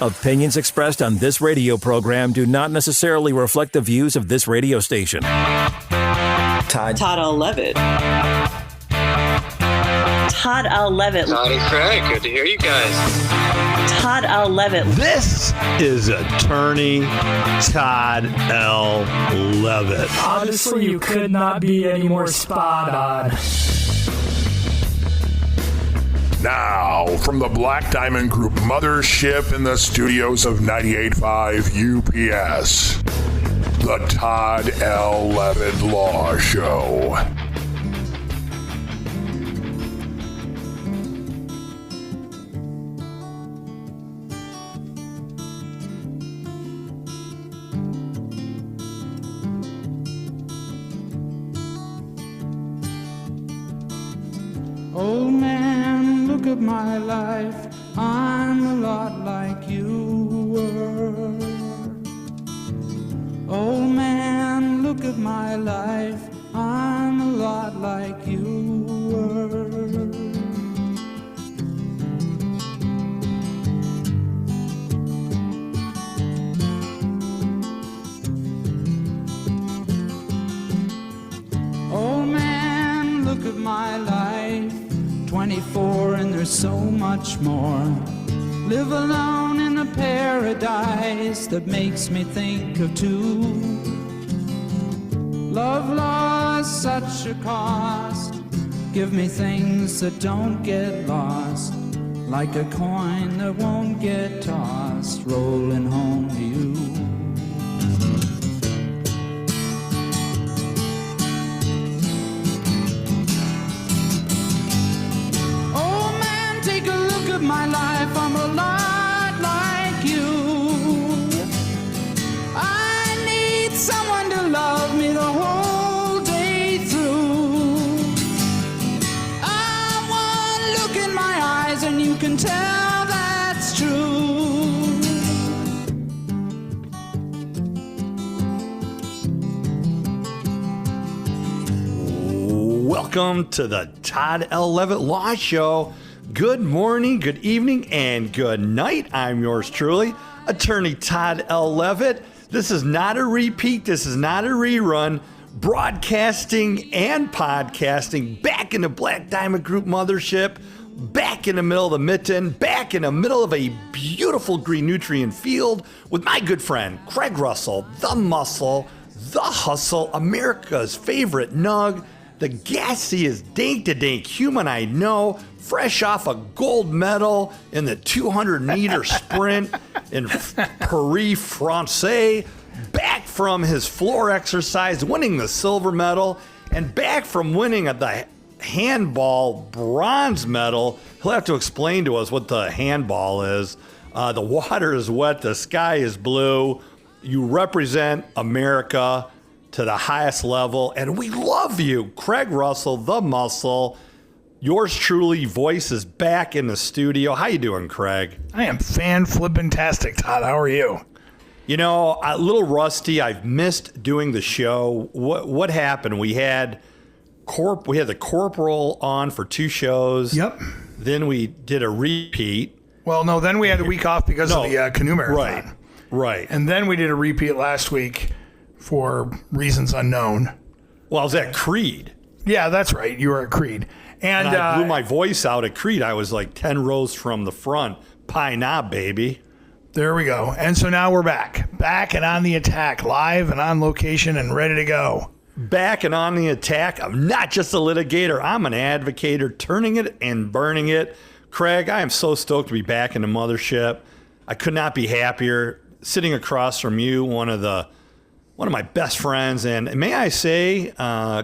Opinions expressed on this radio program do not necessarily reflect the views of this radio station. Todd I'll Levitt. Todd I'll Levitt. Todd and Craig, good to hear you guys. Todd I'll Levitt. This is Attorney Todd L. Levitt. Honestly, you could not be any more spot on. Now, from the Black Diamond Group mothership in the studios of 98.5 UPS, the Todd L. Levitt Law Show. Old man, look at my life, I'm a lot like you were. Old man, look at my life, I'm a lot like you were. Old man, look at my life, 24 and there's so much more. Live alone in a paradise that makes me think of two. Love lost such a cost. Give me things that don't get lost, like a coin that won't get tossed, rolling home to you. My life, I'm a lot like you. I need someone to love me the whole day through. I want look in my eyes and you can tell that's true. Welcome to the Todd L. Levitt Law Show. Good morning, good evening, and good night. I'm yours truly, Attorney Todd L. Levitt. This is not a repeat. This is not a rerun. Broadcasting and podcasting back in the Black Diamond Group mothership, back in the middle of the mitten, back in the middle of a beautiful green nutrient field with my good friend, Craig Russell, the muscle, the hustle, America's favorite nug, the gassiest dink-to-dink human I know, fresh off a gold medal in the 200-meter sprint in Paris-Français, back from his floor exercise, winning the silver medal, and back from winning the handball bronze medal. He'll have to explain to us what the handball is. The water is wet, the sky is blue. You represent America to the highest level, and we love you. Craig Russell, the muscle. Yours truly, voice is back in the studio. How you doing, Craig? I am fan-flippin-tastic, Todd. How are you? You know, a little rusty. I've missed doing the show. What happened? We had the corporal on for 2 shows. Yep. Then we did a repeat. Well, no, then we had a week off because of the canoe marathon. Right. And then we did a repeat last week for reasons unknown. Well, I was at Creed. Yeah, that's right. You were at Creed. And I blew my voice out at Creed. I was like 10 rows from the front. Pie knob, baby. There we go. And so now we're back. Back and on the attack, live and on location and ready to go. Back and on the attack. I'm not just a litigator. I'm an advocator, turning it and burning it. Craig, I am so stoked to be back in the mothership. I could not be happier. Sitting across from you, one of my best friends. And may I say,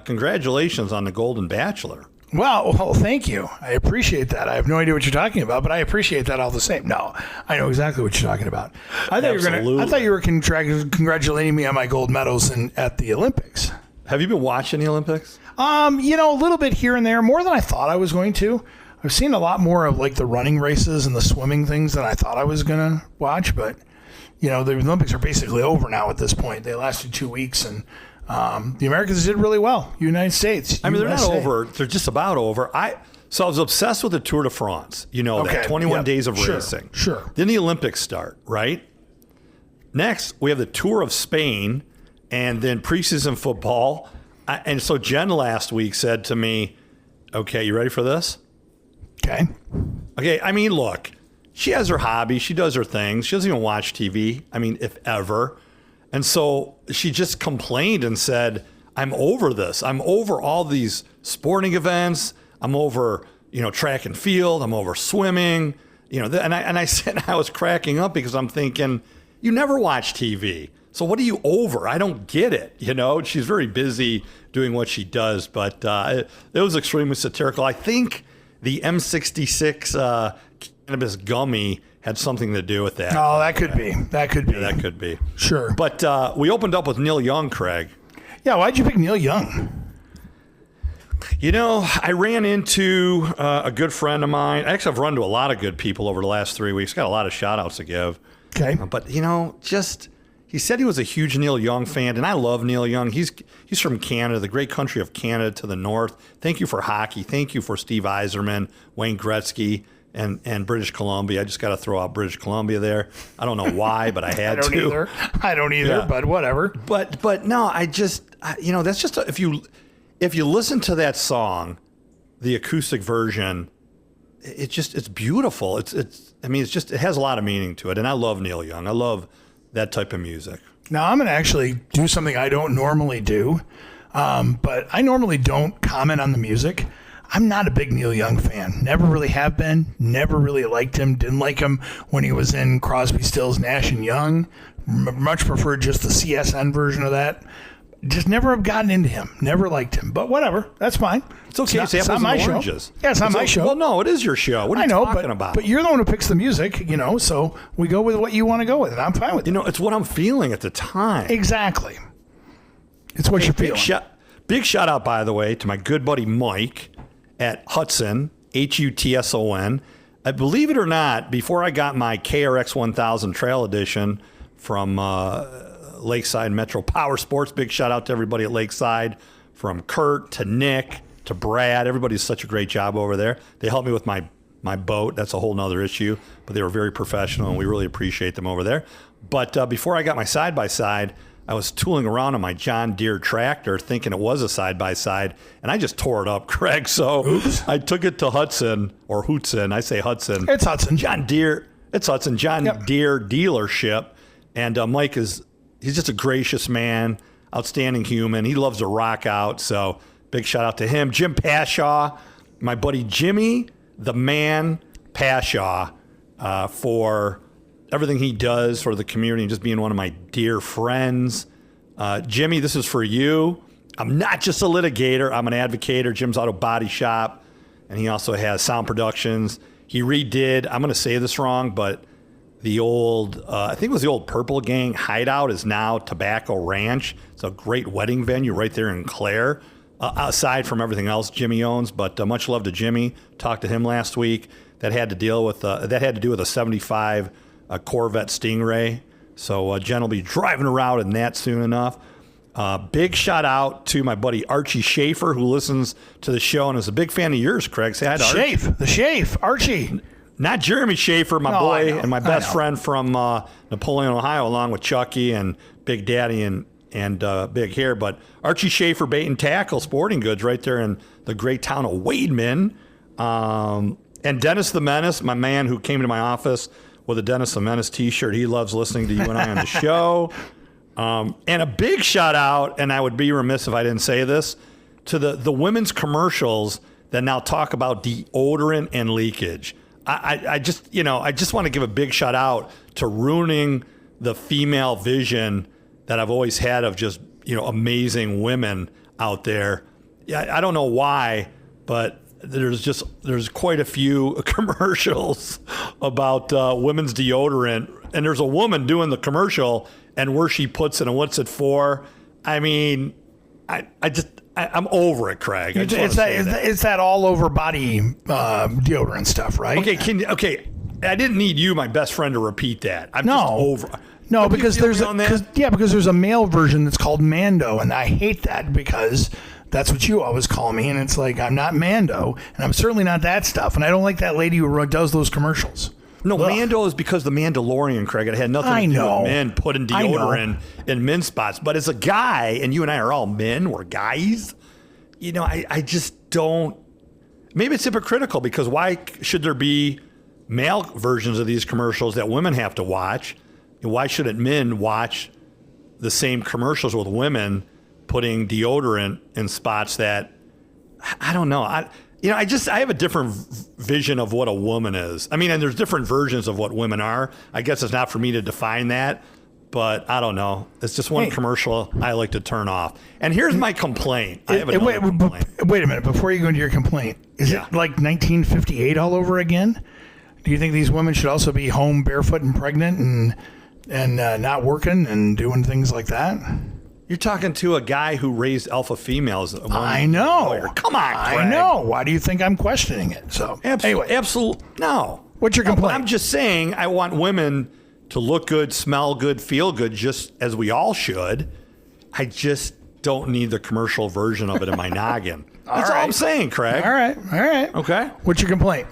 congratulations on the Golden Bachelor. Well, thank you. I appreciate that. I have no idea what you're talking about, but I appreciate that all the same. No, I know exactly what you're talking about. I thought you were congratulating me on my gold medals at the Olympics. Have you been watching the Olympics? A little bit here and there, more than I thought I was going to. I've seen a lot more of like the running races and the swimming things than I thought I was going to watch, but the Olympics are basically over now at this point. They lasted 2 weeks, and the Americans did really well. United States. I mean, they're not over. They're just about over. So I was obsessed with the Tour de France. You know that 21 days of racing. Sure. Then the Olympics start, right? Next, we have the Tour of Spain, and then preseason football. And so Jen last week said to me, "Okay, you ready for this?" Okay. Okay. I mean, look, she has her hobby. She does her things. She doesn't even watch TV. I mean, if ever. And so she just complained and said, "I'm over this. I'm over all these sporting events. I'm over, track and field. I'm over swimming." And I said, I was cracking up because I'm thinking, you never watch TV. So what are you over? I don't get it. She's very busy doing what she does, but it was extremely satirical. I think the M66 cannabis gummy had something to do with that. Oh, that could be. That could be. Yeah, that could be. Sure. But we opened up with Neil Young, Craig. Yeah, why'd you pick Neil Young? I ran into a good friend of mine. Actually, I've run to a lot of good people over the last 3 weeks. Got a lot of shout outs to give. Okay. But, he said he was a huge Neil Young fan, and I love Neil Young. He's from Canada, the great country of Canada to the north. Thank you for hockey. Thank you for Steve Yzerman, Wayne Gretzky, and British Columbia. I just got to throw out British Columbia there. I don't know why, but I had to. I don't either, Yeah. but whatever. But no, that's just if you listen to that song, the acoustic version, it's beautiful. It has a lot of meaning to it, and I love Neil Young. I love that type of music. Now I'm going to actually do something I don't normally do, but I normally don't comment on the music. I'm not a big Neil Young fan. Never really have been. Never really liked him. Didn't like him when he was in Crosby, Stills, Nash and Young. Much preferred just the CSN version of that. Just never have gotten into him. Never liked him. But whatever. That's fine. It's okay. It's not my show. Yeah, it's not my show. Well, no, it is your show. What are you talking about? But you're the one who picks the music, so we go with what you want to go with, and I'm fine with it. It's what I'm feeling at the time. Exactly. It's what you're feeling. Big shout out, by the way, to my good buddy Mike at Hudson, Hutson. Believe it or not, before I got my KRX 1000 Trail Edition from Lakeside Metro Power Sports, big shout out to everybody at Lakeside, from Kurt to Nick to Brad. Everybody's such a great job over there. They helped me with my boat. That's a whole nother issue, but they were very professional, and we really appreciate them over there. But before I got my side-by-side, I was tooling around on my John Deere tractor thinking it was a side-by-side, and I just tore it up, Craig. So Oops. I took it to Hudson, or Hutson. I say Hudson. It's Hudson. John Deere. It's Hudson. John Deere dealership. And Mike he's just a gracious man, outstanding human. He loves to rock out. So big shout out to him. Jim Pashaw, my buddy Jimmy, the man Pashaw, for everything he does for the community and just being one of my dear friends. Jimmy, this is for you. I'm not just a litigator. I'm an advocator. Jim's Auto Body Shop, and he also has Sound Productions. He redid, I'm going to say this wrong, but the old, I think it was the old Purple Gang hideout is now Tobacco Ranch. It's a great wedding venue right there in Clare, aside from everything else Jimmy owns. But much love to Jimmy. Talked to him last week. That had to do with a 75 Corvette Stingray. So Jen will be driving around in that soon enough. Big shout out to my buddy Archie Schaefer, who listens to the show and is a big fan of yours, Craig. Say hi to Archie. Archie. Not Jeremy Schaefer, my boy, and my best friend from Napoleon, Ohio, along with Chucky and Big Daddy and Big Hair. But Archie Schaefer, Bait and Tackle Sporting Goods, right there in the great town of Wademan. And Dennis the Menace, my man who came to my office with a Dennis the Menace T-shirt. He loves listening to you and I on the show. And a big shout out, and I would be remiss if I didn't say this, to the women's commercials that now talk about deodorant and leakage. I just want to give a big shout out to ruining the female vision that I've always had of just, amazing women out there. I don't know why, but there's quite a few commercials about women's deodorant, and there's a woman doing the commercial and where she puts it and what's it for. I mean, I'm over it, Craig. It's that all over body deodorant stuff, right? Okay. I didn't need you, my best friend, to repeat that. I'm just over. No, because there's a male version that's called Mando, and I hate that because That's what you always call me, and it's like, I'm not Mando, and I'm certainly not that stuff, and I don't like that lady who does those commercials. No, Ugh. Mando is because the Mandalorian, Craig. It had nothing to do with men putting deodorant in men's spots. But as a guy, and you and I are all men, we're guys, I just don't. Maybe it's hypocritical because why should there be male versions of these commercials that women have to watch? And why shouldn't men watch the same commercials with women putting deodorant in spots that, I don't know. I have a different vision of what a woman is. I mean, and there's different versions of what women are. I guess it's not for me to define that, but I don't know. It's just one commercial I like to turn off. And here's my complaint. I have another complaint. Wait a minute. Before you go into your complaint, is it like 1958 all over again? Do you think these women should also be home barefoot and pregnant and not working and doing things like that? You're talking to a guy who raised alpha females. I know. Lawyer. Come on, Craig. I know. Why do you think I'm questioning it? So anyway, absolutely no. What's your complaint? I'm just saying I want women to look good, smell good, feel good, just as we all should. I just don't need the commercial version of it in my noggin. That's all I'm saying, Craig. All right. Okay. What's your complaint?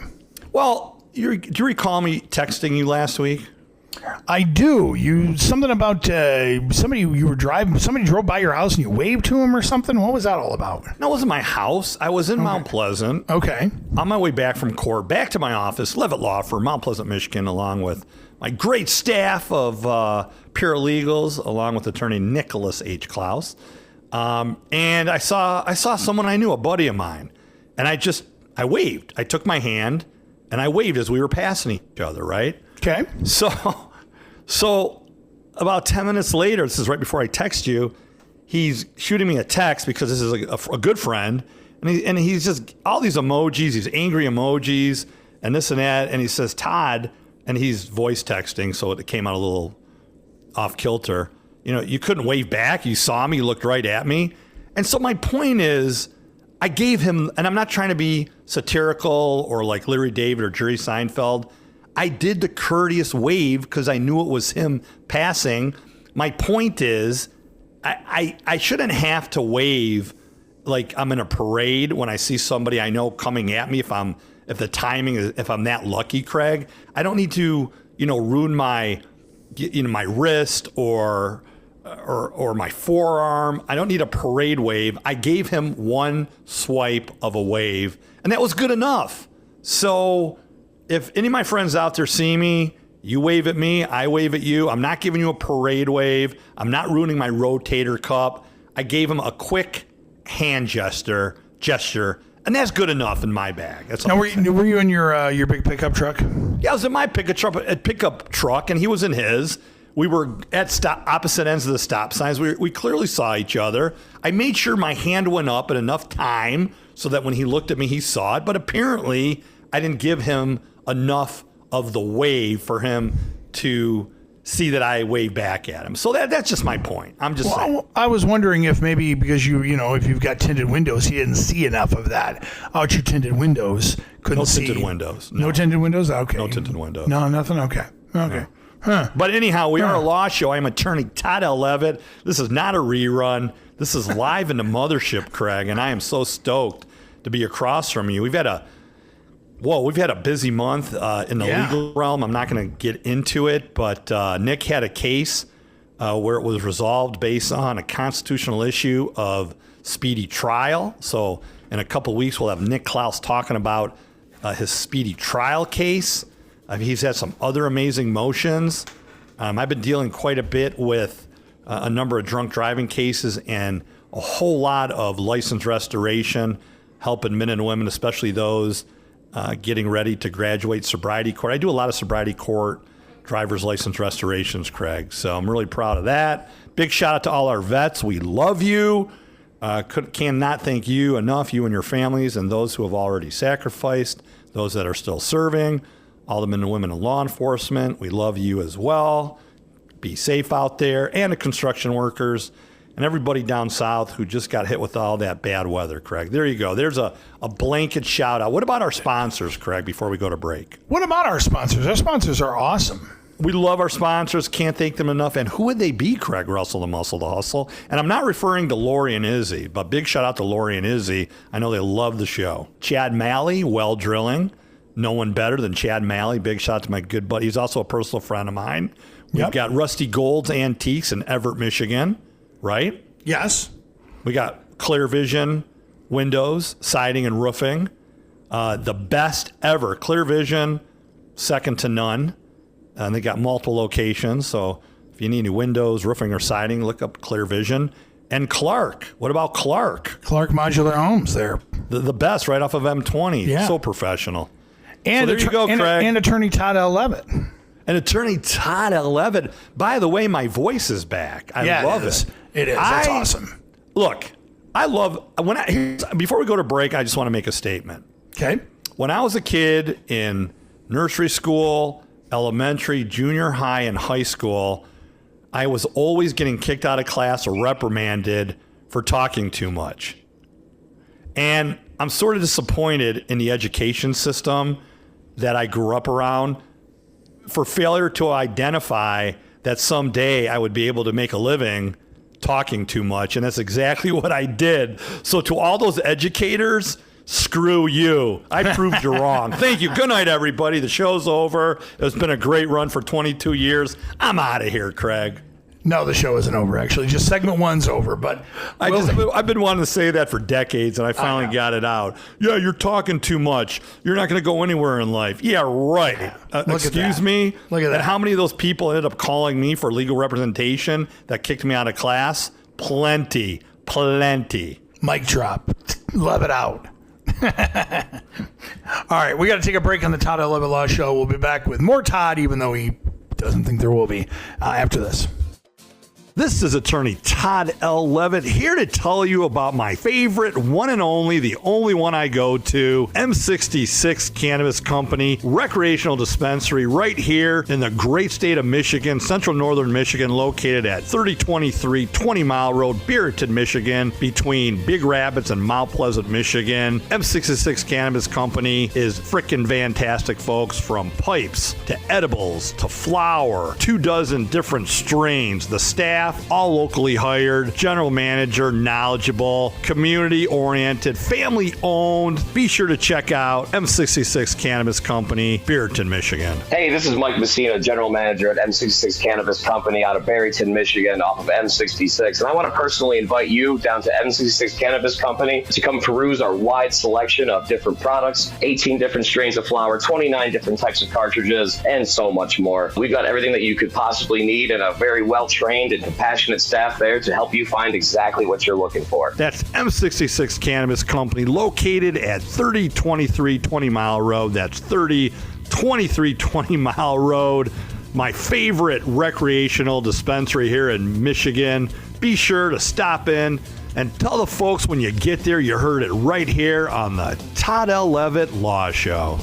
Well, do you recall me texting you last week? I do. Something about somebody you were driving. Somebody drove by your house and you waved to him or something. What was that all about? No, it wasn't my house. I was in Mount Pleasant. Okay. On my way back from court, back to my office, Levitt Law Firm, Mount Pleasant, Michigan, along with my great staff of paralegals, along with attorney Nicholas H. Klaus. And I saw someone I knew, a buddy of mine, and I waved. I took my hand and I waved as we were passing each other. Right. Okay. So about 10 minutes later, this is right before I text you, he's shooting me a text because this is a good friend. And he's just all these emojis, these angry emojis and this and that. And he says, Todd, and he's voice texting. So it came out a little off kilter. You couldn't wave back. You saw me, you looked right at me. And so my point is, I gave him, and I'm not trying to be satirical or like Larry David or Jerry Seinfeld. I did the courteous wave because I knew it was him passing. My point is, I shouldn't have to wave like I'm in a parade when I see somebody I know coming at me. If I'm that lucky, Craig, I don't need to, ruin my wrist or my forearm. I don't need a parade wave. I gave him one swipe of a wave, and that was good enough. So if any of my friends out there see me, you wave at me, I wave at you. I'm not giving you a parade wave. I'm not ruining my rotator cuff. I gave him a quick hand gesture, and that's good enough in my bag. That's all. Now, were you in your big pickup truck? Yeah, I was in my pickup truck, and he was in his. We were at opposite ends of the stop signs. We clearly saw each other. I made sure my hand went up at enough time so that when he looked at me, he saw it. But apparently, I didn't give him enough of the wave for him to see that I wave back at him. So that's just my point. I'm just saying. I was wondering if maybe because if you've got tinted windows, he didn't see enough of that. Out your tinted windows, couldn't see. No tinted windows. No tinted windows? Okay. No tinted windows. No, nothing? Okay. No. Huh. But anyhow, we are a law show. I'm attorney Todd L. Levitt. This is not a rerun. This is live in the mothership, Craig, and I am so stoked to be across from you. We've had a busy month in the legal realm. I'm not going to get into it, but Nick had a case where it was resolved based on a constitutional issue of speedy trial. So in a couple weeks, we'll have Nick Klaus talking about his speedy trial case. He's had some other amazing motions. I've been dealing quite a bit with a number of drunk driving cases and a whole lot of license restoration, helping men and women, especially those getting ready to graduate sobriety court. I do a lot of sobriety court driver's license restorations, Craig. So I'm really proud of that. Big shout out to all our vets. We love you. Cannot thank you enough, you and your families, and those who have already sacrificed, those that are still serving, all the men and women in law enforcement. We love you as well. Be safe out there, and the construction workers and everybody down south who just got hit with all that bad weather, Craig. There you go. There's a blanket shout out. What about our sponsors, Craig, before we go to break? What about our sponsors? Our sponsors are awesome. We love our sponsors. Can't thank them enough. And who would they be, Craig Russell, the Muscle, the Hustle? And I'm not referring to Lori and Izzy, but big shout out to Lori and Izzy. I know they love the show. Chad Malley, Well Drilling. No one better than Chad Malley. Big shout out to my good buddy. He's also a personal friend of mine. We've got Rusty Gold's Antiques in Everett, Michigan, right? Yes. We got Clear Vision windows, siding, and roofing. The best ever. Clear Vision, second to none. And they got multiple locations. So if you need any windows, roofing, or siding, look up Clear Vision. And Clark. What about Clark? Clark Modular Homes there. The best right off of M20. Yeah. So professional. And so there you go, Craig. And attorney Todd L. Levitt. And attorney Todd L. Levitt. By the way, my voice is back. I love it. It is. That's awesome. Look, I love before we go to break, I just want to make a statement. Okay. When I was a kid in nursery school, elementary, junior high, and high school, I was always getting kicked out of class or reprimanded for talking too much. And I'm sort of disappointed in the education system that I grew up around for failure to identify that someday I would be able to make a living talking too much. And that's exactly what I did. So to all those educators, screw you. I proved you wrong. Thank you. Good night, everybody. The show's over. It's been a great run for 22 years. I'm out of here, Craig. No, the show isn't over, actually. Just segment one's over. But I've been wanting to say that for decades, and I finally got it out. Yeah, you're talking too much. You're not going to go anywhere in life. Yeah, right. Excuse me? Look at that. And how many of those people ended up calling me for legal representation that kicked me out of class? Plenty. Mic drop. Love it out. All right, we got to take a break on the Todd L. Levitt Law Show. We'll be back with more Todd, even though he doesn't think there will be, after this. This is attorney Todd L. Levitt here to tell you about my favorite one and only, the only one I go to, M66 Cannabis Company, recreational dispensary right here in the great state of Michigan, central northern Michigan, located at 3023 20 Mile Road, Beaverton, Michigan, between Big Rapids and Mount Pleasant, Michigan. M66 Cannabis Company is frickin' fantastic, folks, from pipes to edibles to flower, 24 different strains. The staff, all locally hired, general manager, knowledgeable, community-oriented, family-owned. Be sure to check out M66 Cannabis Company, Beaverton, Michigan. Hey, this is Mike Messina, general manager at M66 Cannabis Company out of Barrington, Michigan, off of M66. And I want to personally invite you down to M66 Cannabis Company to come peruse our wide selection of different products, 18 different strains of flower, 29 different types of cartridges, and so much more. We've got everything that you could possibly need and a very well-trained and compassionate staff there to help you find exactly what you're looking for. That's M66 Cannabis Company, located at 3023 20 Mile Road. That's 3023 20 Mile Road. My favorite recreational dispensary here in Michigan. Be sure to stop in and tell the folks when you get there you heard it right here on the Todd L. Levitt Law Show.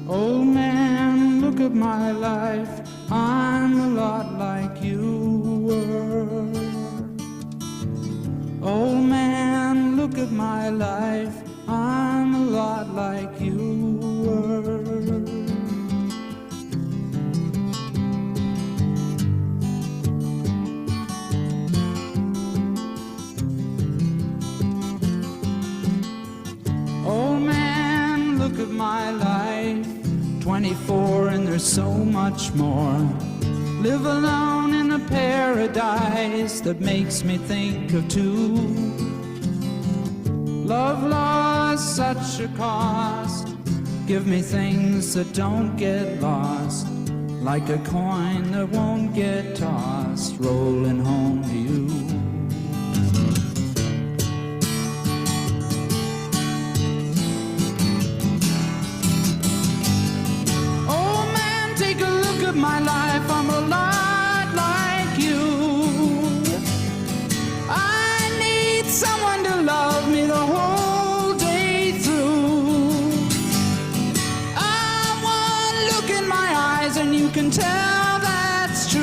Old man, look at my life, I'm a lot like you were. Old man, look at my life, I'm a lot like you were. Old man, look at my life, 24 and there's so much more. Live alone in a paradise that makes me think of two. Love lost such a cost. Give me things that don't get lost, like a coin that won't get tossed, rolling home to you. My life, I'm a lot like you. I need someone to love me the whole day through. I want look in my can tell that's true.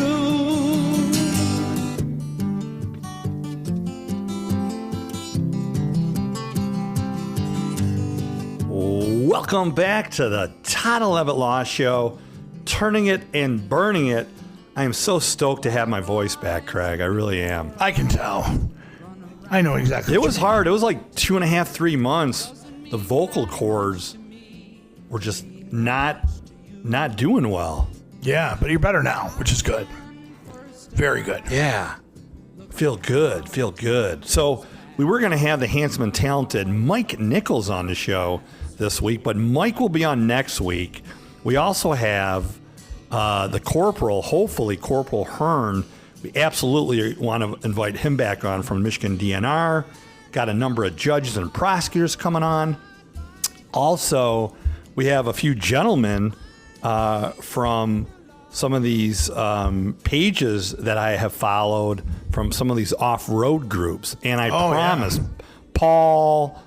Welcome back to the Todd and Levitt Law Show, turning it and burning it. I am so stoked to have my voice back, Craig. I really am. I can tell. I know exactly. It was hard. It was like 2.5, 3 months. The vocal cords were just not doing well. Yeah, but you're better now, which is good. Very good. Yeah. Feel good. So we were going to have the handsome and talented Mike Nichols on the show this week, but Mike will be on next week. We also have the Corporal, hopefully Corporal Hearn. We absolutely want to invite him back on from Michigan DNR. Got a number of judges and prosecutors coming on. Also, we have a few gentlemen from some of these pages that I have followed from some of these off-road groups. And I promise, Paul,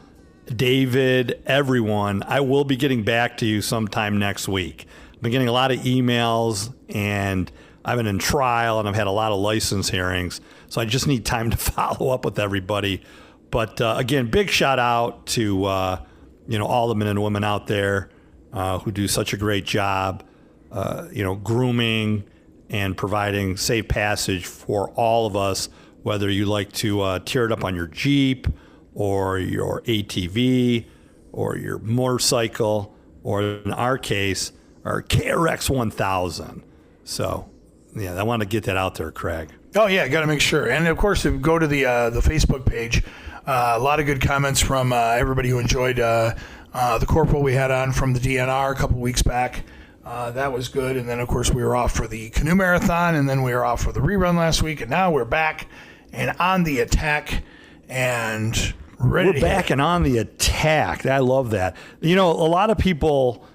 David, everyone, I will be getting back to you sometime next week. I've been getting a lot of emails, and I've been in trial, and I've had a lot of license hearings. So I just need time to follow up with everybody. But again, big shout out to all the men and women out there who do such a great job, grooming and providing safe passage for all of us, whether you like to tear it up on your Jeep or your ATV or your motorcycle, or in our case, our KRX 1000. So, yeah, I want to get that out there, Craig. Oh, yeah, got to make sure. And, of course, if you go to the Facebook page, a lot of good comments from everybody who enjoyed the Corporal we had on from the DNR a couple weeks back. That was good. And then, of course, we were off for the canoe marathon, and then we were off for the rerun last week. And now we're back and on the attack and ready. We're back and on the attack. I love that. A lot of people,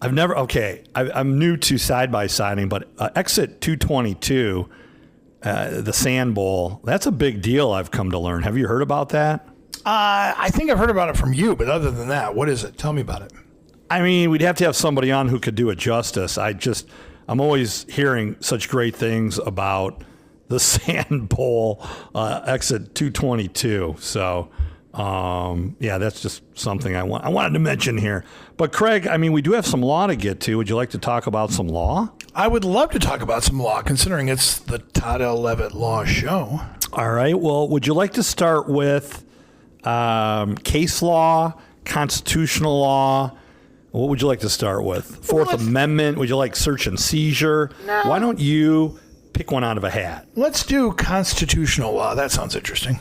I'm new to side-by-siding, but Exit 222, the Sand Bowl, that's a big deal, I've come to learn. Have you heard about that? I think I've heard about it from you, but other than that, what is it? Tell me about it. I mean, we'd have to have somebody on who could do it justice. I'm always hearing such great things about the Sand Bowl, Exit 222. So, that's just something I wanted to mention here. But Craig, I mean, we do have some law to get to. Would you like to talk about some law? I would love to talk about some law, considering it's the Todd L. Levitt Law Show. All right. Well, would you like to start with case law, constitutional law? What would you like to start with? Fourth Amendment? Would you like search and seizure? No. Why don't you pick one out of a hat? Let's do constitutional law. That sounds interesting.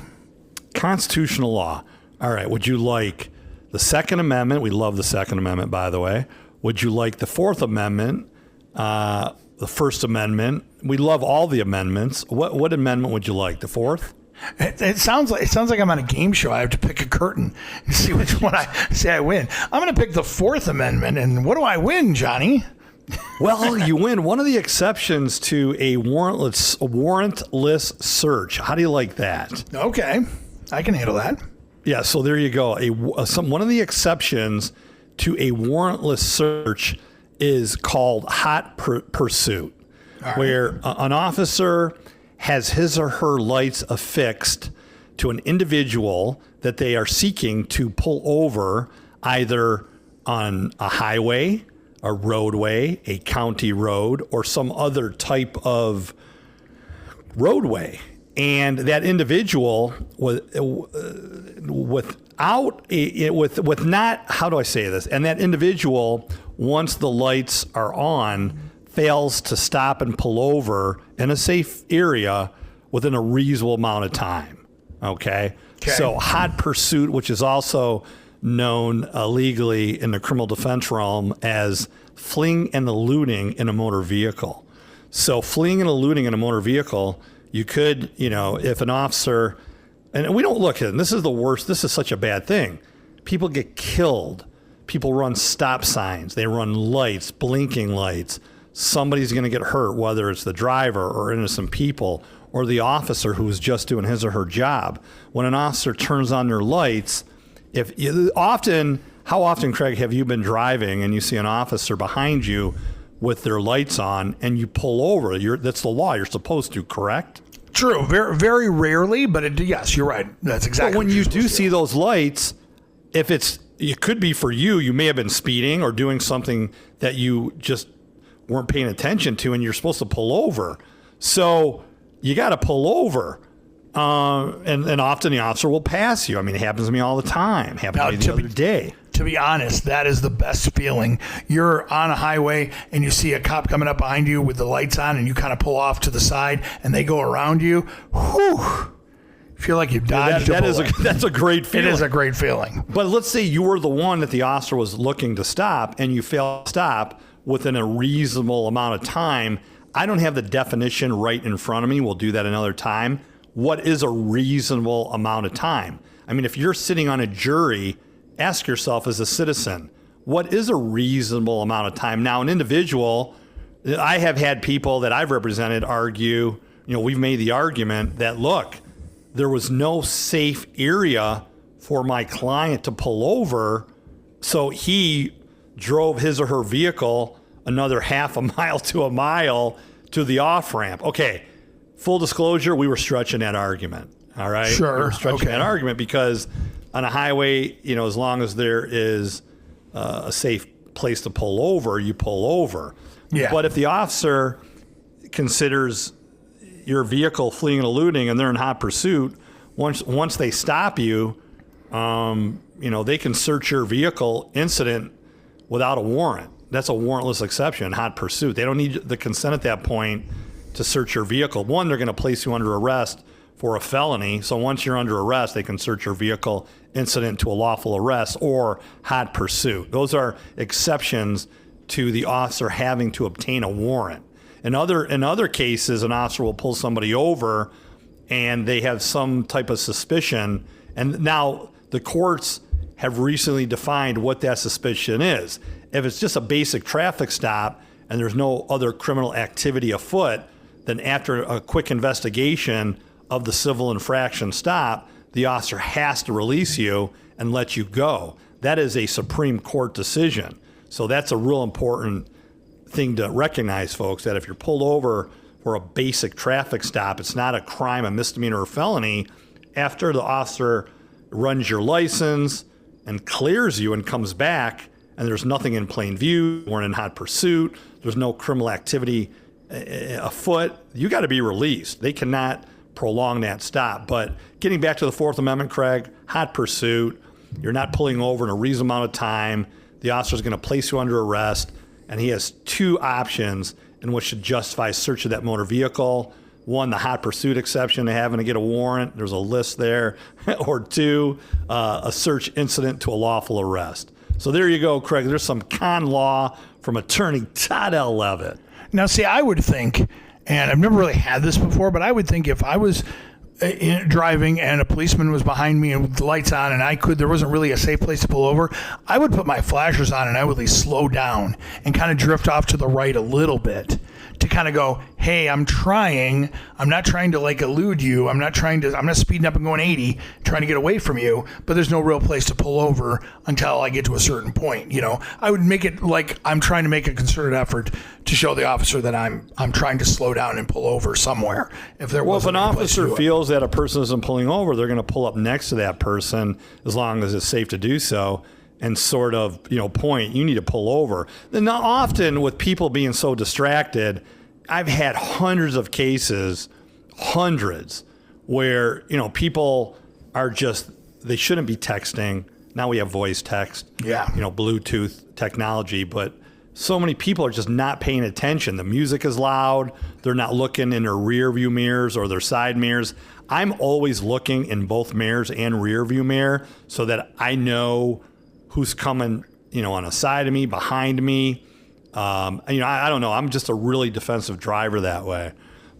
Constitutional law. All right. Would you like the Second Amendment? We love the Second Amendment, by the way. Would you like the Fourth Amendment? The First Amendment? We love all the amendments. What amendment would you like? The Fourth? It sounds like I'm on a game show. I have to pick a curtain and see which one I say I win. I'm going to pick the Fourth Amendment, and what do I win, Johnny? Well, you win one of the exceptions to a warrantless search. How do you like that? Okay, I can handle that. Yeah, so there you go. One of the exceptions to a warrantless search is called hot pursuit, right, where an officer has his or her lights affixed to an individual that they are seeking to pull over, either on a highway, a roadway, a county road, or some other type of roadway. And that individual and that individual, once the lights are on, fails to stop and pull over in a safe area within a reasonable amount of time. Okay? So hot pursuit, which is also known legally in the criminal defense realm as fleeing and eluding in a motor vehicle. So fleeing and eluding in a motor vehicle, you could, if an officer, and we don't look at it, this is the worst, this is such a bad thing. People get killed. People run stop signs. They run lights, blinking lights. Somebody's going to get hurt, whether it's the driver or innocent people or the officer who's just doing his or her job. When an officer turns on their lights, how often, Craig, have you been driving and you see an officer behind you with their lights on and you pull over. That's the law. You're supposed to, correct? True. Very, very rarely, but yes, you're right. That's exactly. But when you do see those lights, it could be for you. You may have been speeding or doing something that you just weren't paying attention to, and you're supposed to pull over. So you got to pull over. And often the officer will pass you. I mean, it happens to me all the time. It happened to me the other day. To be honest, that is the best feeling. You're on a highway and you see a cop coming up behind you with the lights on and you kind of pull off to the side and they go around you. Whew. Feel like you've dodged a bullet. That's a great feeling. It is a great feeling. But let's say you were the one that the officer was looking to stop and you failed to stop within a reasonable amount of time. I don't have the definition right in front of me. We'll do that another time. What is a reasonable amount of time? I mean, if you're sitting on a jury, ask yourself as a citizen, what is a reasonable amount of time? Now, an individual, I have had people that I've represented argue, we've made the argument that, look, there was no safe area for my client to pull over, so he drove his or her vehicle another half a mile to a mile to the off-ramp. Okay, full disclosure, we were stretching that argument, all right? Sure. We were stretching that argument because on a highway, as long as there is a safe place to pull over, you pull over. Yeah. But if the officer considers your vehicle fleeing and eluding and they're in hot pursuit, once they stop you, they can search your vehicle incident without a warrant. That's a warrantless exception, hot pursuit. They don't need the consent at that point to search your vehicle. One, they're going to place you under arrest for a felony. So once you're under arrest, they can search your vehicle incident to a lawful arrest or hot pursuit. Those are exceptions to the officer having to obtain a warrant. In other cases, an officer will pull somebody over and they have some type of suspicion. And now the courts have recently defined what that suspicion is. If it's just a basic traffic stop and there's no other criminal activity afoot, then after a quick investigation of the civil infraction stop, the officer has to release you and let you go. That is a Supreme Court decision. So that's a real important thing to recognize, folks, that if you're pulled over for a basic traffic stop, it's not a crime, a misdemeanor, or felony. After the officer runs your license and clears you and comes back, and there's nothing in plain view, we're in hot pursuit, there's no criminal activity afoot, you got to be released. They cannot prolong that stop. But getting back to the Fourth Amendment, Craig, hot pursuit, you're not pulling over in a reasonable amount of time. The officer is going to place you under arrest, and he has two options in which to justify search of that motor vehicle. One, the hot pursuit exception to having to get a warrant. There's a list there. Or two, a search incident to a lawful arrest. So there you go, Craig. There's some con law from attorney Todd L. Levitt. Now, see, I would think, and I've never really had this before, but I would think if I was driving and a policeman was behind me and with the lights on and there wasn't really a safe place to pull over, I would put my flashers on and I would at least slow down and kind of drift off to the right a little bit to kind of go, hey, I'm not trying to like elude you. I'm not speeding up and going 80, trying to get away from you, but there's no real place to pull over until I get to a certain point. I would make it like I'm trying to make a concerted effort to show the officer that I'm trying to slow down and pull over somewhere. If an officer feels that a person isn't pulling over, they're going to pull up next to that person as long as it's safe to do so and sort of, point, you need to pull over. Then often with people being so distracted, I've had hundreds of cases, where, people are they shouldn't be texting. Now we have voice text, Bluetooth technology, but so many people are just not paying attention. The music is loud. They're not looking in their rear view mirrors or their side mirrors. I'm always looking in both mirrors and rear view mirror so that I know who's coming, on the side of me, behind me. I don't know. I'm just a really defensive driver that way.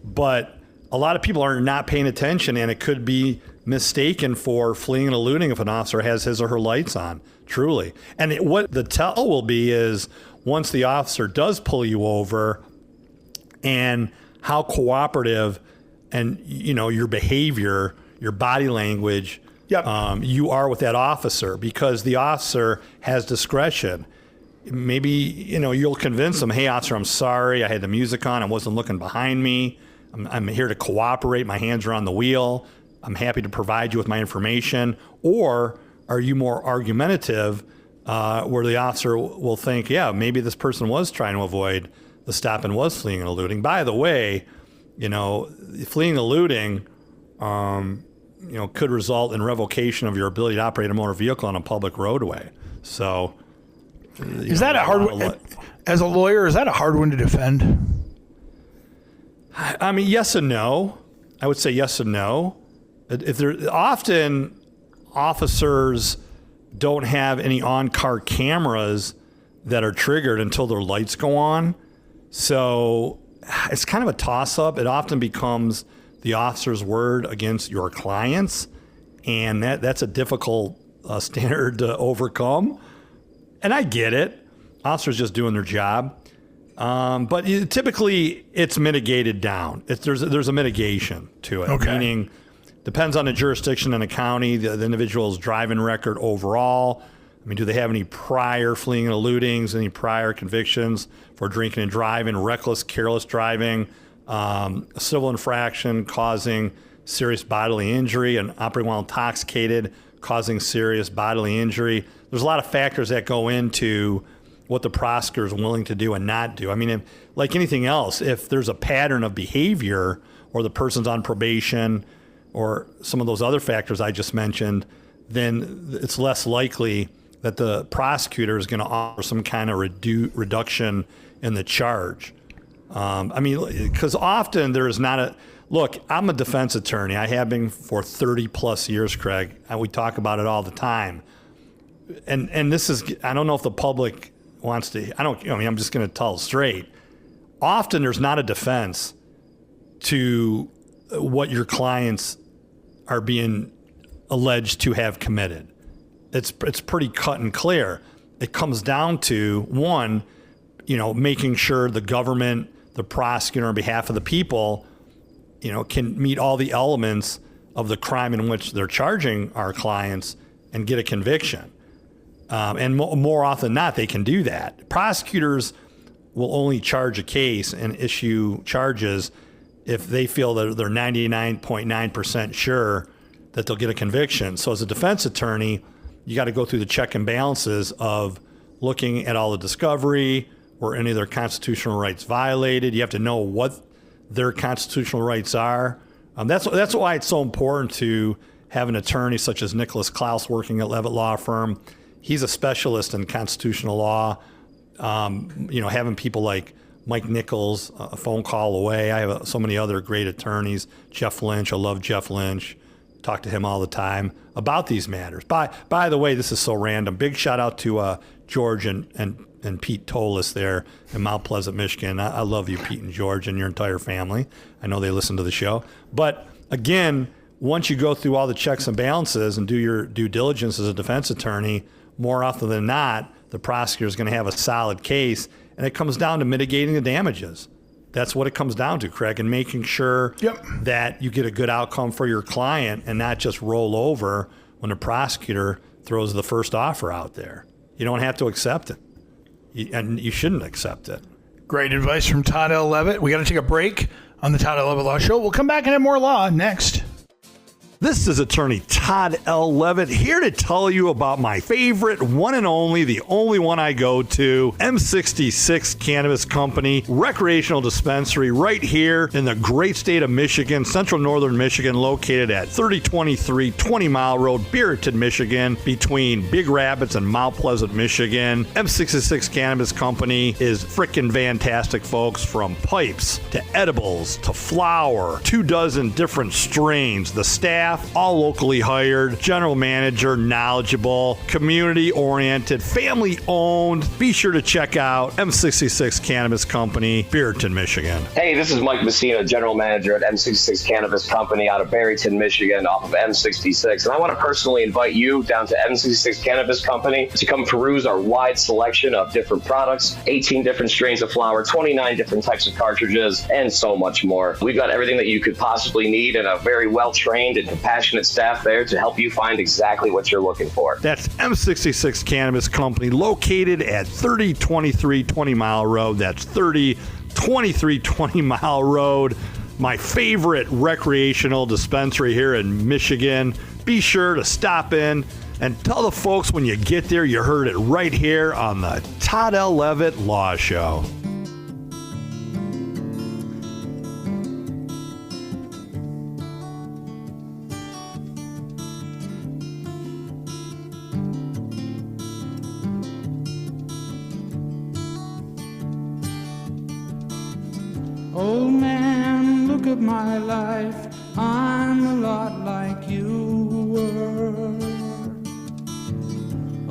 But a lot of people are not paying attention, and it could be mistaken for fleeing and eluding if an officer has his or her lights on, truly. And what the tell will be is once the officer does pull you over and how cooperative and, your behavior, your body language, you are with that officer, because the officer has discretion. maybe, you'll convince them, hey, officer, I'm sorry. I had the music on. I wasn't looking behind me. I'm here to cooperate. My hands are on the wheel. I'm happy to provide you with my information. Or are you more argumentative where the officer will think, yeah, maybe this person was trying to avoid the stop and was fleeing and eluding. By the way, fleeing and eluding, could result in revocation of your ability to operate a motor vehicle on a public roadway. So, is that a hard one? As a lawyer, is that a hard one to defend? I mean, yes and no. I would say yes and no. If there often officers don't have any on-car cameras that are triggered until their lights go on, so it's kind of a toss-up. It often becomes the officer's word against your clients, and that's a difficult standard to overcome. And I get it. Officers just doing their job. But typically, it's mitigated down. There's a mitigation to it. Okay. Meaning, depends on the jurisdiction in the county, the individual's driving record overall. I mean, do they have any prior fleeing and eludings, any prior convictions for drinking and driving, reckless, careless driving, a civil infraction causing serious bodily injury, and operating while intoxicated causing serious bodily injury? There's a lot of factors that go into what the prosecutor is willing to do and not do. I mean, like anything else, if there's a pattern of behavior or the person's on probation or some of those other factors I just mentioned, then it's less likely that the prosecutor is going to offer some kind of reduction in the charge. I mean, because often there is not a... Look, I'm a defense attorney. I have been for 30 plus years, Craig. And we talk about it all the time. And this is... I don't know if the public wants to... I'm just going to tell it straight. Often there's not a defense to what your clients are being alleged to have committed. It's pretty cut and clear. It comes down to, one, making sure the government, the prosecutor on behalf of the people, can meet all the elements of the crime in which they're charging our clients and get a conviction. And more often than not, they can do that. Prosecutors will only charge a case and issue charges if they feel that they're 99.9% sure that they'll get a conviction. So as a defense attorney, you got to go through the check and balances of looking at all the discovery, were any of their constitutional rights violated. You have to know what their constitutional rights are. That's why it's so important to have an attorney such as Nicholas Klaus working at Levitt Law Firm. He's a specialist in constitutional law. Having people like Mike Nichols, a phone call away. I have so many other great attorneys. Jeff Lynch, I love Jeff Lynch. Talk to him all the time about these matters. By the way, this is so random. Big shout out to George and Pete Tolis there in Mount Pleasant, Michigan. I love you, Pete and George, and your entire family. I know they listen to the show. But again, once you go through all the checks and balances and do your due diligence as a defense attorney, more often than not, the prosecutor is going to have a solid case, and it comes down to mitigating the damages. That's what it comes down to, Craig, and making sure that you get a good outcome for your client and not just roll over when the prosecutor throws the first offer out there. You don't have to accept it, and you shouldn't accept it. Great advice from Todd L. Levitt. We got to take a break on the Todd L. Levitt Law Show. We'll come back and have more law next. This is attorney Todd L. Levitt here to tell you about my favorite one and only, the only one I go to, M66 Cannabis Company, recreational dispensary right here in the great state of Michigan, central northern Michigan, located at 3023 20 Mile Road, Beaverton, Michigan, between Big Rapids and Mount Pleasant, Michigan. M66 Cannabis Company is frickin' fantastic, folks, from pipes to edibles to flower, 24 different strains. The staff, all locally hired, general manager, knowledgeable, community-oriented, family-owned. Be sure to check out M66 Cannabis Company, Beaverton, Michigan. Hey, this is Mike Messina, general manager at M66 Cannabis Company out of Barrington, Michigan, off of M66. And I want to personally invite you down to M66 Cannabis Company to come peruse our wide selection of different products, 18 different strains of flower, 29 different types of cartridges, and so much more. We've got everything that you could possibly need in a very well-trained and compassionate staff there to help you find exactly what you're looking for. That's M66 Cannabis Company, located at 3023 20 Mile Road. That's 3023 20 Mile Road. My favorite recreational dispensary here in Michigan. Be sure to stop in and tell the folks when you get there you heard it right here on the Todd L. Levitt Law Show. Old man, look at my life. I'm a lot like you were.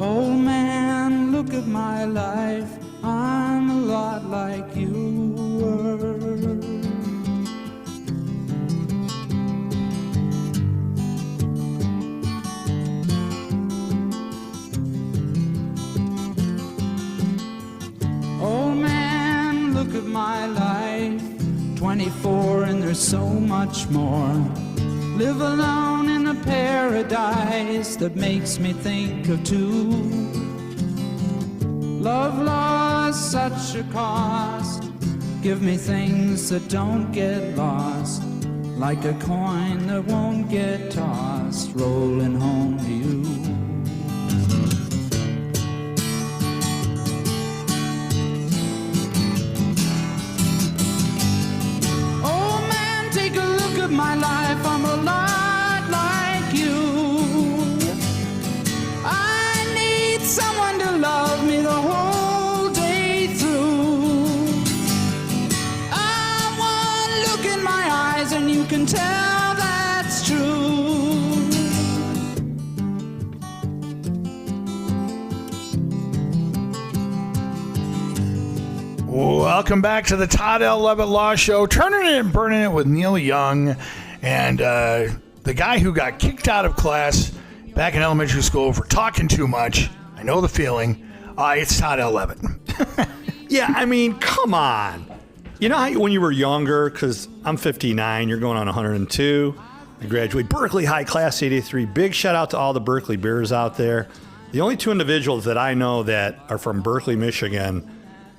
Old man, look at my life. I'm a lot like you were. Old man, look at my life. 24 and there's so much more. Live alone in a paradise that makes me think of two. Love lost such a cost. Give me things that don't get lost, like a coin that won't get tossed, rolling home to you. My life, I'm a lot like you. I need someone to love me the whole day through. I want look in my eyes and you can tell that's true. Welcome back to the Todd L. Levitt Law Show. Turning it and burning it with Neil Young. And the guy who got kicked out of class back in elementary school for talking too much. I know the feeling. It's Todd L. Levitt. Yeah, I mean, come on. You know how when you were younger, because I'm 59, you're going on 102. I graduated Berkeley High Class 83. Big shout out to all the Berkeley Bears out there. The only two individuals that I know that are from Berkeley, Michigan,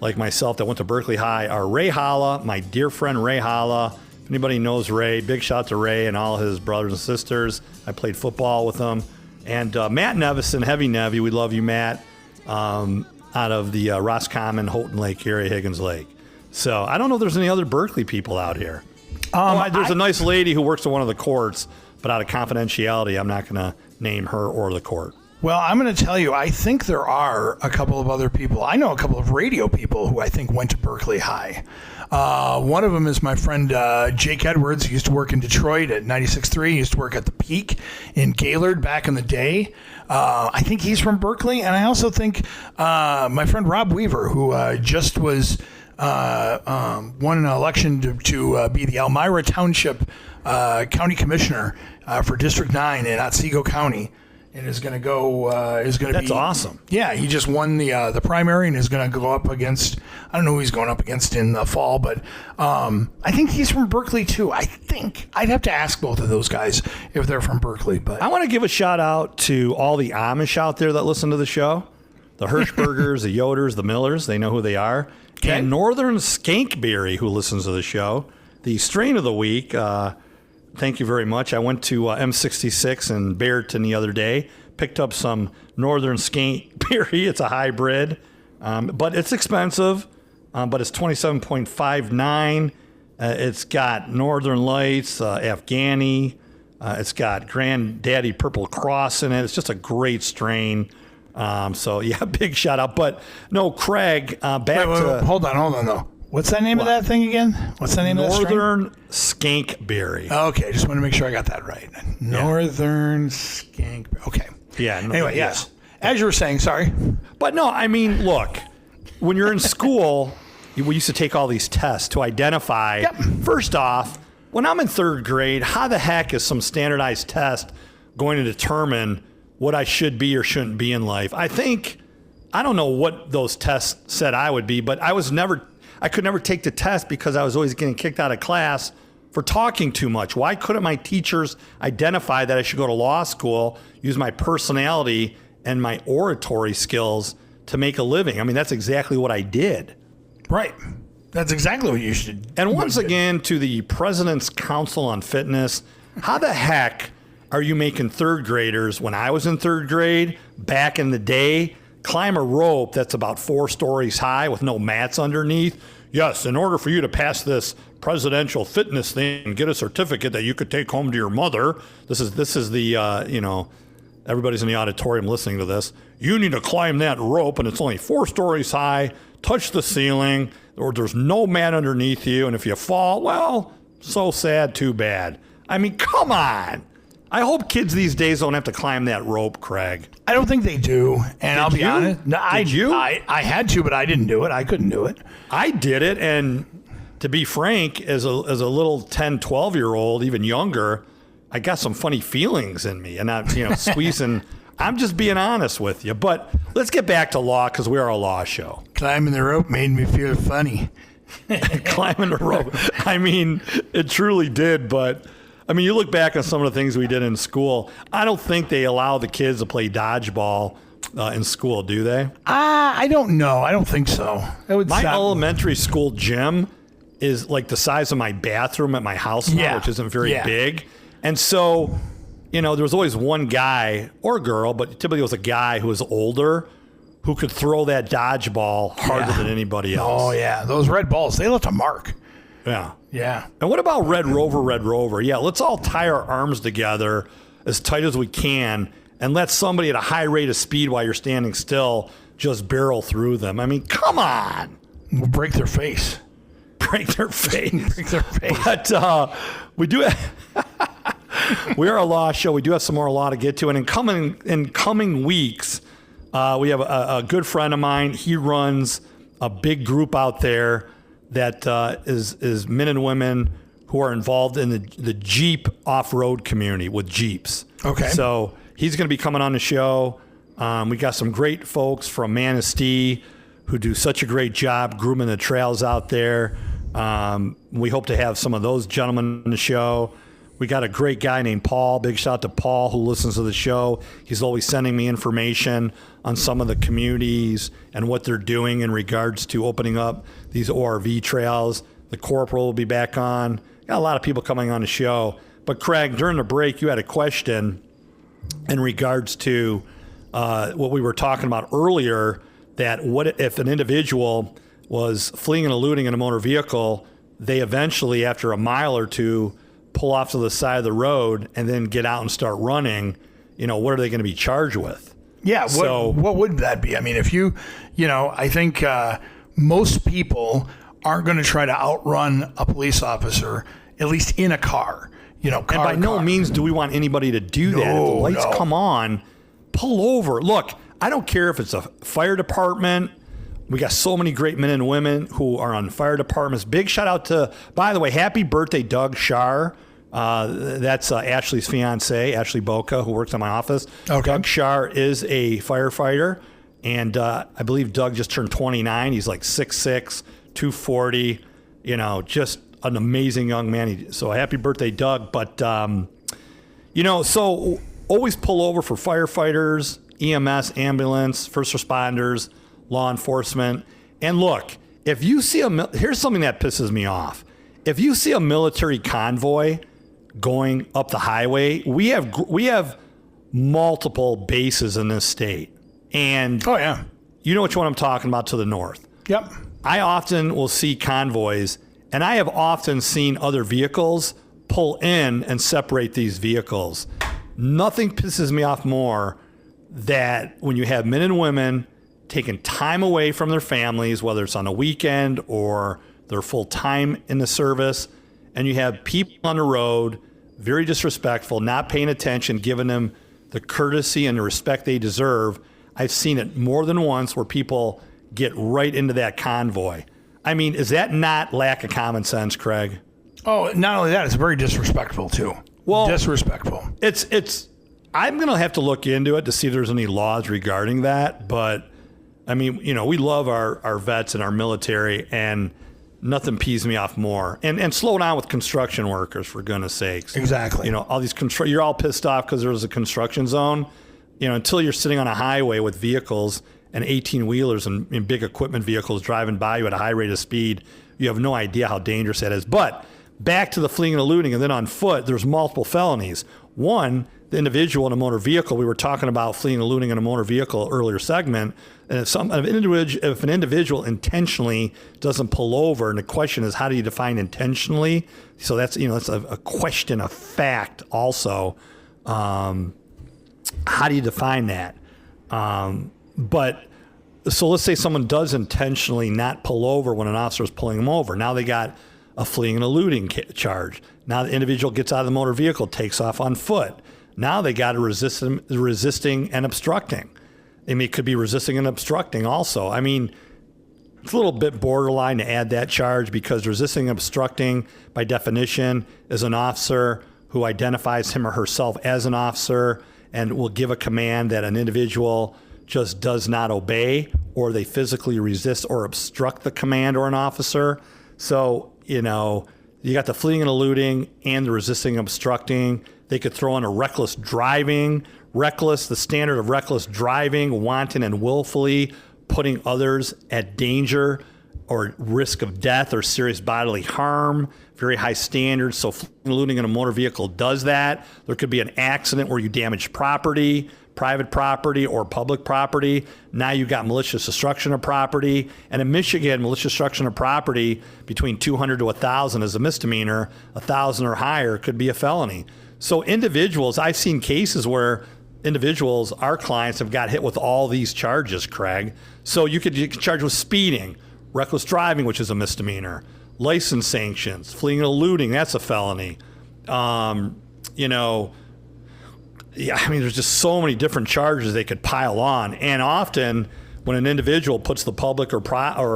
like myself, that went to Berkeley High are Ray Holla, my dear friend Ray Holla. If anybody knows Ray, big shout out to Ray and all his brothers and sisters. I played football with them. And Matt Nevison, Heavy Nevy, we love you, Matt, out of the Roscommon, Houghton Lake area, Higgins Lake. So I don't know if there's any other Berkeley people out here. There's a nice lady who works at one of the courts, but out of confidentiality, I'm not going to name her or the court. Well, I'm going to tell you, I think there are a couple of other people. I know a couple of radio people who I think went to Berkeley High. One of them is my friend Jake Edwards. He used to work in Detroit at 96.3. He used to work at the Peak in Gaylord back in the day. I think he's from Berkeley. And I also think my friend Rob Weaver, who just was won an election to be the Elmira Township County Commissioner for District 9 in Otsego County. And is going to go. That's awesome. Yeah, he just won the primary and is going to go up against. I don't know who he's going up against in the fall, but I think he's from Berkeley too. I think I'd have to ask both of those guys if they're from Berkeley. But I want to give a shout out to all the Amish out there that listen to the show, the Hirschbergers, the Yoders, the Millers. They know who they are. Okay. And Northern Skankberry, who listens to the show. The strain of the week. Thank you very much. I went to M66 in Barreton the other day, picked up some Northern Skankberry. It's a hybrid, but it's expensive, but it's 27.59. It's got Northern Lights, Afghani. It's got Granddaddy Purple Cross in it. It's just a great strain. So, yeah, big shout out. But, no, Craig, back to... Hold on, though. What's that name of that thing again? What's the name of that strain? Northern Skankberry. Okay, just want to make sure I got that right. Northern Skankberry. Okay. Yeah. Anyway, yes. As you were saying, sorry. But no, I mean, look, when you're in school, we used to take all these tests to identify. Yep. First off, when I'm in third grade, how the heck is some standardized test going to determine what I should be or shouldn't be in life? I don't know what those tests said I would be, but I could never take the test because I was always getting kicked out of class for talking too much? Why couldn't my teachers identify that I should go to law school, use my personality and my oratory skills to make a living? I mean, that's exactly what I did. Right. That's exactly what you should. And once again, to the President's Council on Fitness, how the heck are you making third graders, when I was in third grade, back in the day, climb a rope that's about 4 stories high with no mats underneath? Yes, in order for you to pass this presidential fitness thing and get a certificate that you could take home to your mother, this is the, everybody's in the auditorium listening to this. You need to climb that rope, and it's only 4 stories high, touch the ceiling, or there's no mat underneath you, and if you fall, well, so sad, too bad. I mean, come on. I hope kids these days don't have to climb that rope, Craig. I don't think they do, and I'll be honest. No, Did you? I had to, but I didn't do it. I couldn't do it. I did it, and to be frank, as a little 10, 12-year-old, even younger, I got some funny feelings in me, and I'm squeezing. I'm just being honest with you. But let's get back to law, because we are a law show. Climbing the rope made me feel funny. Climbing the rope. I mean, it truly did, but I mean, you look back on some of the things we did in school. I don't think they allow the kids to play dodgeball in school, do they? I don't know. I don't think so. My elementary school gym is like the size of my bathroom at my house now, which isn't very big. And so, there was always one guy or girl, but typically it was a guy who was older who could throw that dodgeball harder than anybody else. Oh, yeah. Those red balls, they left a mark. Yeah. Yeah. And what about Red Rover, Red Rover? Yeah, let's all tie our arms together as tight as we can and let somebody at a high rate of speed while you're standing still just barrel through them. I mean, come on. We'll break their face. Break their face. Break their face. But we do we are a law show. We do have some more law to get to. And in coming weeks, we have a good friend of mine. He runs a big group out there that is men and women who are involved in the Jeep off-road community with Jeeps. Okay. So he's going to be coming on the show. We got some great folks from Manistee who do such a great job grooming the trails out there. We hope to have some of those gentlemen on the show. We got a great guy named Paul. Big shout out to Paul, who listens to the show. He's always sending me information on some of the communities and what they're doing in regards to opening up these ORV trails. The corporal will be back on. Got a lot of people coming on the show. But Craig, during the break, you had a question in regards to what we were talking about earlier, that what if an individual was fleeing and eluding in a motor vehicle, they eventually, after a mile or two, pull off to the side of the road and then get out and start running, what are they going to be charged with? Yeah, what would that be? I mean, if I think most people aren't going to try to outrun a police officer, at least in a car. And by no means do we want anybody to do that. If the lights come on, pull over. Look, I don't care if it's a fire department. We got so many great men and women who are on fire departments. Big shout out to, by the way, happy birthday, Doug Shar. That's Ashley's fiance, Ashley Boca, who works in my office. Okay. Doug Shar is a firefighter, and I believe Doug just turned 29. He's like 6'6", 240, just an amazing young man. So happy birthday, Doug. But, so always pull over for firefighters, EMS, ambulance, first responders, law enforcement. And look, if you see here's something that pisses me off. If you see a military convoy going up the highway, we have multiple bases in this state. And you know which one I'm talking about to the north. Yep. I often will see convoys, and I have often seen other vehicles pull in and separate these vehicles. Nothing pisses me off more that when you have men and women taking time away from their families, whether it's on a weekend or they're full time in the service, and you have people on the road, very disrespectful, not paying attention, giving them the courtesy and the respect they deserve. I've seen it more than once where people get right into that convoy. I mean, is that not lack of common sense, Craig? Oh, not only that, it's very disrespectful too. Well, disrespectful. It's. I'm going to have to look into it to see if there's any laws regarding that. But I mean, we love our vets and our military, and nothing pees me off more. And slow down with construction workers, for goodness sakes. Exactly. You know, all these you're all pissed off because there's a construction zone. You know, until you're sitting on a highway with vehicles and 18-wheelers and big equipment vehicles driving by you at a high rate of speed, you have no idea how dangerous that is. But back to the fleeing and eluding, and then on foot, there's multiple felonies. One, the individual in a motor vehicle. We were talking about fleeing and eluding in a motor vehicle earlier segment. And if an individual intentionally doesn't pull over, and the question is, how do you define intentionally? So that's a question of fact also. How do you define that? So let's say someone does intentionally not pull over when an officer is pulling them over. Now they got a fleeing and eluding charge. Now the individual gets out of the motor vehicle, takes off on foot. Now they got a resisting and obstructing. It could be resisting and obstructing also. I mean, it's a little bit borderline to add that charge because resisting and obstructing, by definition, is an officer who identifies him or herself as an officer and will give a command that an individual just does not obey, or they physically resist or obstruct the command or an officer. So, you got the fleeing and eluding and the resisting and obstructing. They could throw in a reckless driving. Reckless, the standard of reckless driving, wanton and willfully putting others at danger or risk of death or serious bodily harm. Very high standards. So fleeing and eluding in a motor vehicle does that. There could be an accident where you damage property, private property or public property. Now you got malicious destruction of property. And in Michigan, malicious destruction of property between 200 to 1,000 is a misdemeanor. 1,000 or higher could be a felony. So individuals, I've seen cases where individuals, our clients, have got hit with all these charges, Craig. So you could charge with speeding, reckless driving, which is a misdemeanor, license sanctions, fleeing and eluding, that's a felony. There's just so many different charges they could pile on. And often when an individual puts the public or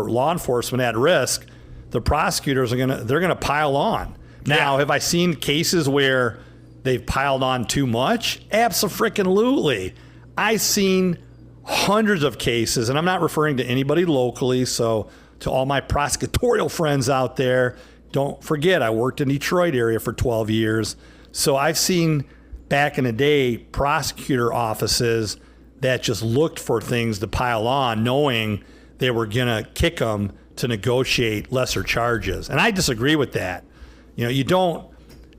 law enforcement at risk, the prosecutors they're going to pile on. Now, have I seen cases where they've piled on too much? Abso-freaking-lutely. I've seen hundreds of cases, and I'm not referring to anybody locally, so to all my prosecutorial friends out there, don't forget I worked in the Detroit area for 12 years. So I've seen back in the day prosecutor offices that just looked for things to pile on, knowing they were going to kick them to negotiate lesser charges. And I disagree with that. You don't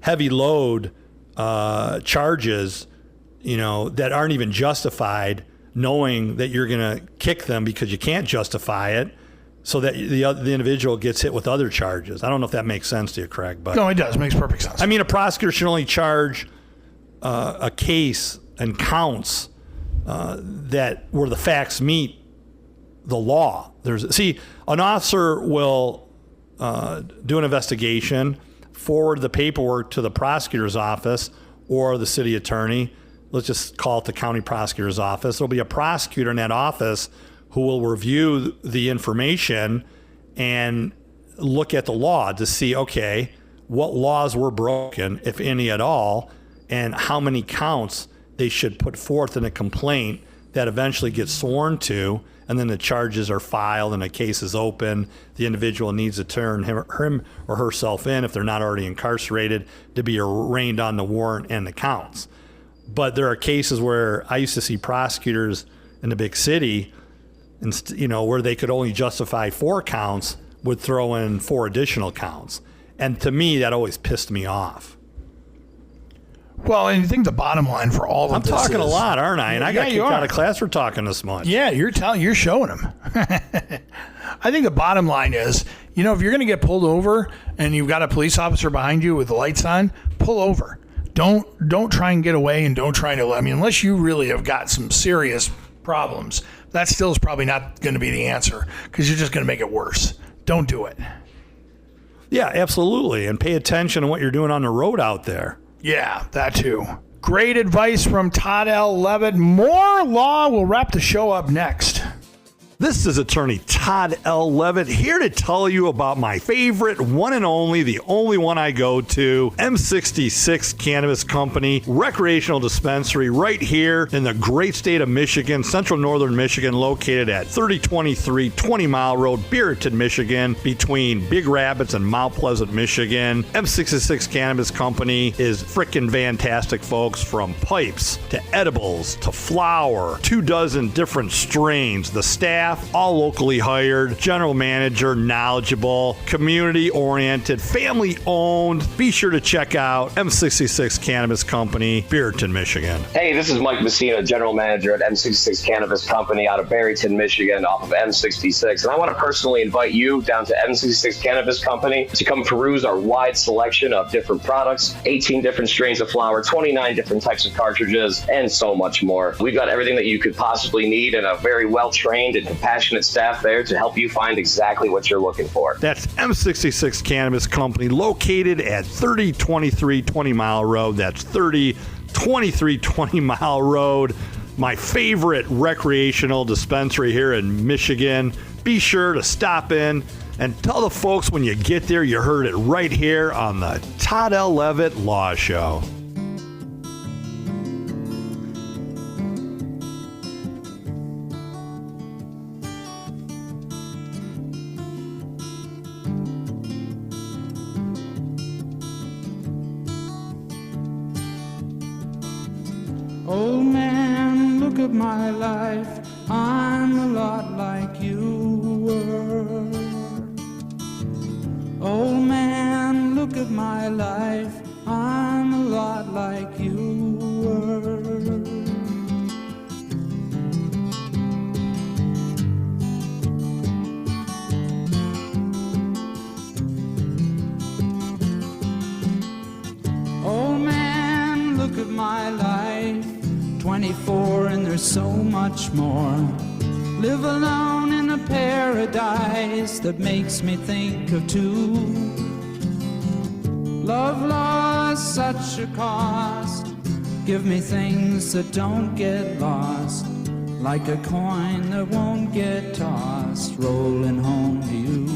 heavy load charges, that aren't even justified, knowing that you're going to kick them because you can't justify it, so that the individual gets hit with other charges. I don't know if that makes sense to you, Craig. But no, it does. It makes perfect sense. I mean, a prosecutor should only charge a case and counts that where the facts meet the law. An officer will do an investigation, forward the paperwork to the prosecutor's office or the city attorney. Let's just call it the county prosecutor's office. There'll be a prosecutor in that office who will review the information and look at the law to see, okay, what laws were broken, if any at all, and how many counts they should put forth in a complaint that eventually gets sworn to, and then the charges are filed and a case is open. The individual needs to turn him or herself in, if they're not already incarcerated, to be arraigned on the warrant and the counts. But there are cases where I used to see prosecutors in the big city, where they could only justify 4 counts, would throw in 4 additional counts. And to me, that always pissed me off. Well, and you think the bottom line for all of this I'm talking is, a lot, aren't I? And I got kicked out of class for talking this much. Yeah, you're showing them. I think the bottom line is, if you're going to get pulled over and you've got a police officer behind you with the lights on, pull over. Don't try and get away, and don't try to. Unless you really have got some serious problems, that still is probably not going to be the answer, because you're just going to make it worse. Don't do it. Yeah, absolutely. And pay attention to what you're doing on the road out there. Yeah, that too. Great advice from Todd L. Levitt. More law. We'll wrap the show up next. This is attorney Todd L. Levitt here to tell you about my favorite one and only, the only one I go to, M66 Cannabis Company, recreational dispensary right here in the great state of Michigan, central northern Michigan, located at 3023 20 Mile Road, Beaverton, Michigan, between Big Rapids and Mount Pleasant, Michigan. M66 Cannabis Company is frickin' fantastic, folks, from pipes to edibles to flower, 24 different strains. The staff, all locally hired, general manager, knowledgeable, community-oriented, family-owned. Be sure to check out M66 Cannabis Company, Beaverton, Michigan. Hey, this is Mike Messina, general manager at M66 Cannabis Company out of Barryton, Michigan, off of M66. And I want to personally invite you down to M66 Cannabis Company to come peruse our wide selection of different products, 18 different strains of flower, 29 different types of cartridges, and so much more. We've got everything that you could possibly need and a very well-trained and compassionate staff there to help you find exactly what you're looking for. That's M66 Cannabis Company, located at 3023 20 Mile Road. That's 3023 20 Mile Road. My favorite recreational dispensary here in Michigan. Be sure to stop in and tell the folks when you get there you heard it right here on the Todd L. Levitt Law Show. Old man, look at my life. I'm a lot like you were. Old man, look at my life. I'm a lot like you were. Old man, look at my life. 24 and there's so much more. Live alone in a paradise that makes me think of two. Love lost such a cost. Give me things that don't get lost, like a coin that won't get tossed, rolling home to you.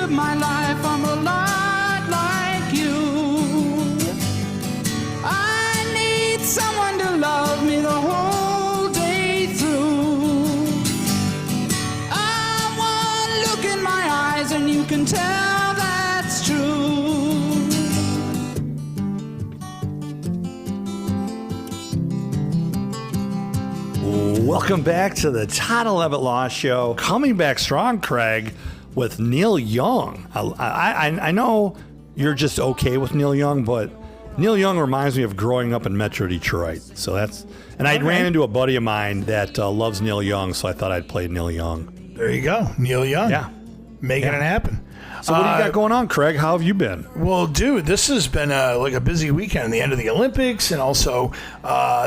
My life, I'm a lot like you. I need someone to love me the whole day through. I want look in my eyes and you can tell that's true. Welcome back to the Todd L. Levitt Law Show. Coming back strong, Craig, with Neil Young. I know you're just okay with Neil Young, but Neil Young reminds me of growing up in Metro Detroit. So that's, and I ran into a buddy of mine that loves Neil Young, so I thought I'd play Neil Young. There you go, Neil Young. Yeah, making it happen. So what do you got going on, Craig? How have you been? Well, dude, this has been like a busy weekend. The end of the Olympics and also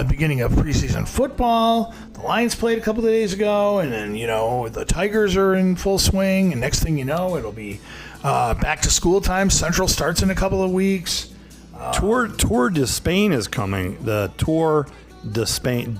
beginning of preseason football. The Lions played a couple of days ago, and then, you know, the Tigers are in full swing. And next thing you know, it'll be back to school time. Central starts in a couple of weeks. Tour de Spain is coming. The Tour de Spain.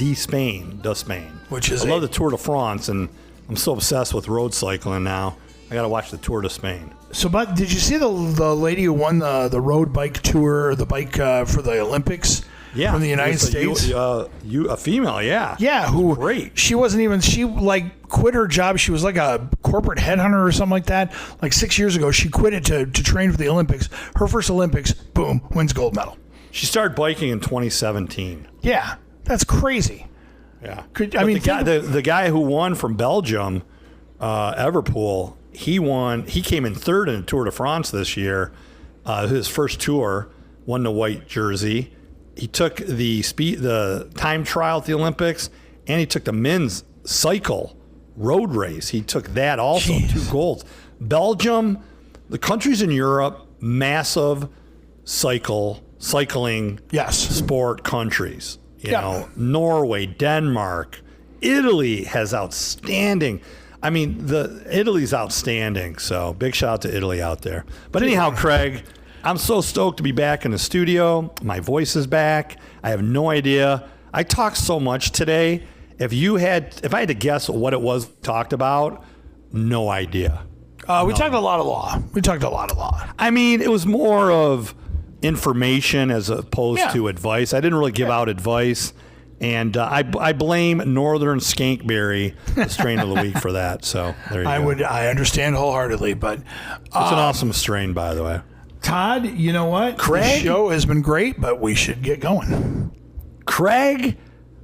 Which is I love the Tour de France, and I'm so obsessed with road cycling now. I got to watch the Tour de Spain. So, but did you see the lady who won the road bike tour, the bike for the Olympics? Yeah, from the United States. A female, yeah. Yeah, who great. She wasn't even. She like quit her job. She was like a corporate headhunter or something like that. Like 6 years ago, she quit it to train for the Olympics. Her first Olympics, boom, wins gold medal. She started biking in 2017. Yeah, that's crazy. Yeah, the guy who won from Belgium, Everpool. He won. He came in third in the Tour de France this year. His first tour, won the white jersey. He took the time trial at the Olympics, and he took the men's cycle road race. He took that also. Jeez. 2 golds. Belgium, the countries in Europe, massive cycling sport countries. You know, Norway, Denmark, Italy has outstanding. Italy's outstanding. So big shout out to Italy out there. But anyhow, Craig, I'm so stoked to be back in the studio. My voice is back. I have no idea. I talked so much today. If I had to guess what it was talked about, no idea. We talked a lot of law. I mean, it was more of information as opposed to advice. I didn't really give out advice. And I blame Northern Skankberry, the strain of the week, for that. So there you go. I understand wholeheartly, but it's an awesome strain, by the way. Todd, you know what? Craig? The show has been great, but we should get going. Craig,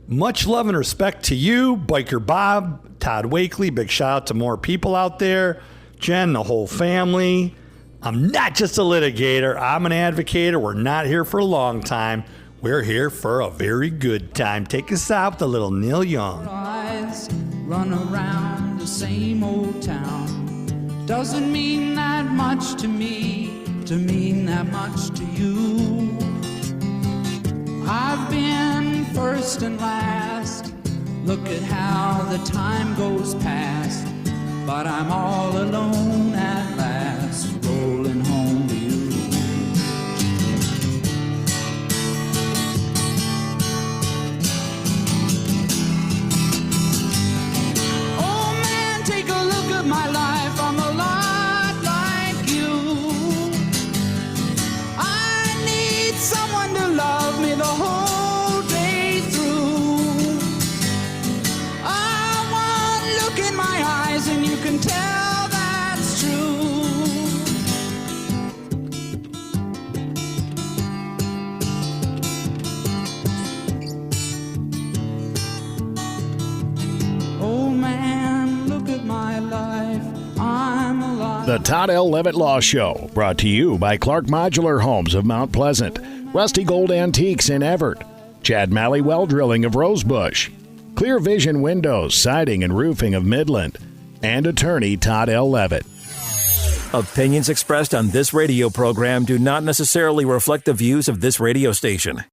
much love and respect to you, Biker Bob, Todd Wakely. Big shout out to more people out there. Jen, the whole family. I'm not just a litigator. I'm an advocator. We're not here for a long time. We're here for a very good time. Take us out with a little Neil Young. Eyes run around the same old town. Doesn't mean that much to me, to mean that much to you. I've been first and last. Look at how the time goes past. But I'm all alone at last, rolling home to you. Oh man, take a look at my life. I'm a lot like you. I need someone to love me the whole day through. I want look in my eyes and you can tell that's true. Oh man, look at my life. I'm alive. The Todd L. Levitt Law Show, brought to you by Clark Modular Homes of Mount Pleasant, Rusty Gold Antiques in Everett, Chad Malley Well Drilling of Rosebush, Clear Vision Windows, Siding and Roofing of Midland, and attorney Todd L. Levitt. Opinions expressed on this radio program do not necessarily reflect the views of this radio station.